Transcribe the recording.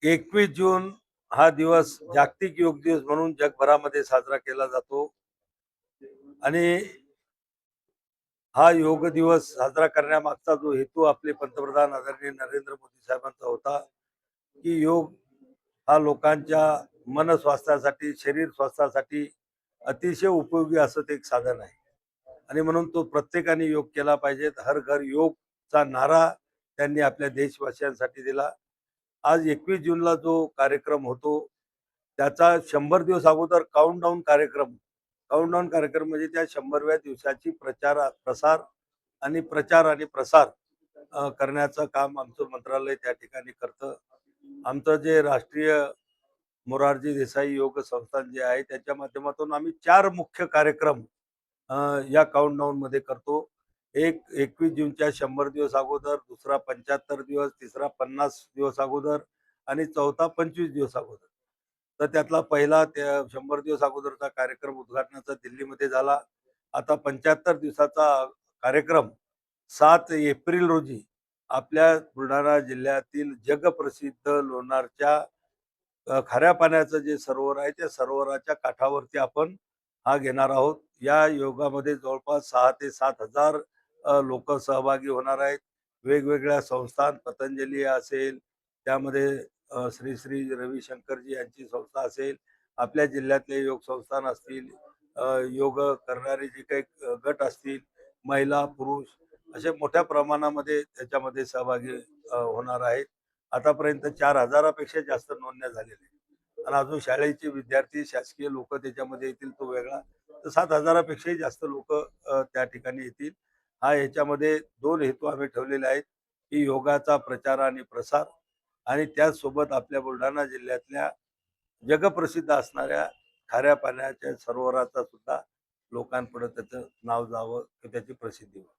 21 जून हा दिवस जागतिक योग दिवस म्हणून जगभरामध्ये साजरा केला जातो आणि हा योग दिवस साजरा करण्यामागचा जो हेतू आपले पंतप्रधान आदरणीय नरेंद्र मोदी साहेबांचा होता की योग हा लोकांच्या मन स्वास्थ्यासाठी, शरीर स्वास्थ्यासाठी अतिशय उपयोगी असं ते एक साधन आहे आणि म्हणून तो प्रत्येकाने योग केला पाहिजे. हर घर योगचा नारा त्यांनी आपल्या देशवासियांसाठी दिला. आज 21 जूनला जो कार्यक्रम होतो त्याचा 100 दिवस अगोदर काउंटडाऊन कार्यक्रम म्हणजे त्या 100व्या दिवसाची प्रचार आणि प्रसार करण्याचं काम आमचं मंत्रालय त्या ठिकाणी करतं. आमचं जे राष्ट्रीय मोरारजी देसाई योग संस्थान जे आहे त्याच्या माध्यमातून आम्ही 4 मुख्य कार्यक्रम या काउंटडाऊन मध्ये करतो. एक 21 जूनच्या 100 दिवस अगोदर, दुसरा 75 दिवस, तिसरा 50 दिवस अगोदर आणि चौथा 25 दिवस अगोदर. तर त्यातला पहिला त्या 100 दिवस अगोदरचा कार्यक्रम उद्घाटनाचा दिल्लीमध्ये झाला. आता 75 दिवसाचा कार्यक्रम 7 एप्रिल रोजी आपल्या बुलढाणा जिल्ह्यातील जगप्रसिद्ध लोणारच्या खाऱ्या पाण्याचं जे सरोवर आहे त्या सरोवराच्या काठावरती आपण हा घेणार आहोत. या योगामध्ये जवळपास 6,000 ते 7,000 लोक सहभागी होणार आहेत. वेगवेगळ्या संस्थान, पतंजली असेल, त्यामध्ये श्री श्री रविशंकरजी यांची संस्था असेल, आपल्या जिल्ह्यातले योग संस्थान असतील, योग करणारे जे काही गट असतील, महिला पुरुष असे मोठ्या प्रमाणामध्ये त्याच्यामध्ये सहभागी होणार आहेत. आतापर्यंत 4,000पेक्षा जास्त नोंदण्या झालेल्या आहेत आणि अजून शाळेचे विद्यार्थी, शासकीय लोक त्याच्यामध्ये येतील तो वेगळा. तर 7,000पेक्षाही जास्त लोक त्या ठिकाणी येतील. हा याच्यामध्ये 2 हेतू आम्ही ठेवलेले आहेत की योगाचा प्रचार आणि प्रसार आणि त्याचसोबत आपल्या बुलढाणा जिल्ह्यातल्या जगप्रसिद्ध असणाऱ्या खाऱ्या पाण्याच्या सरोवराचा सुद्धा लोकांपुढे त्याचं नाव जावं, त्याची प्रसिद्धी व्हावी.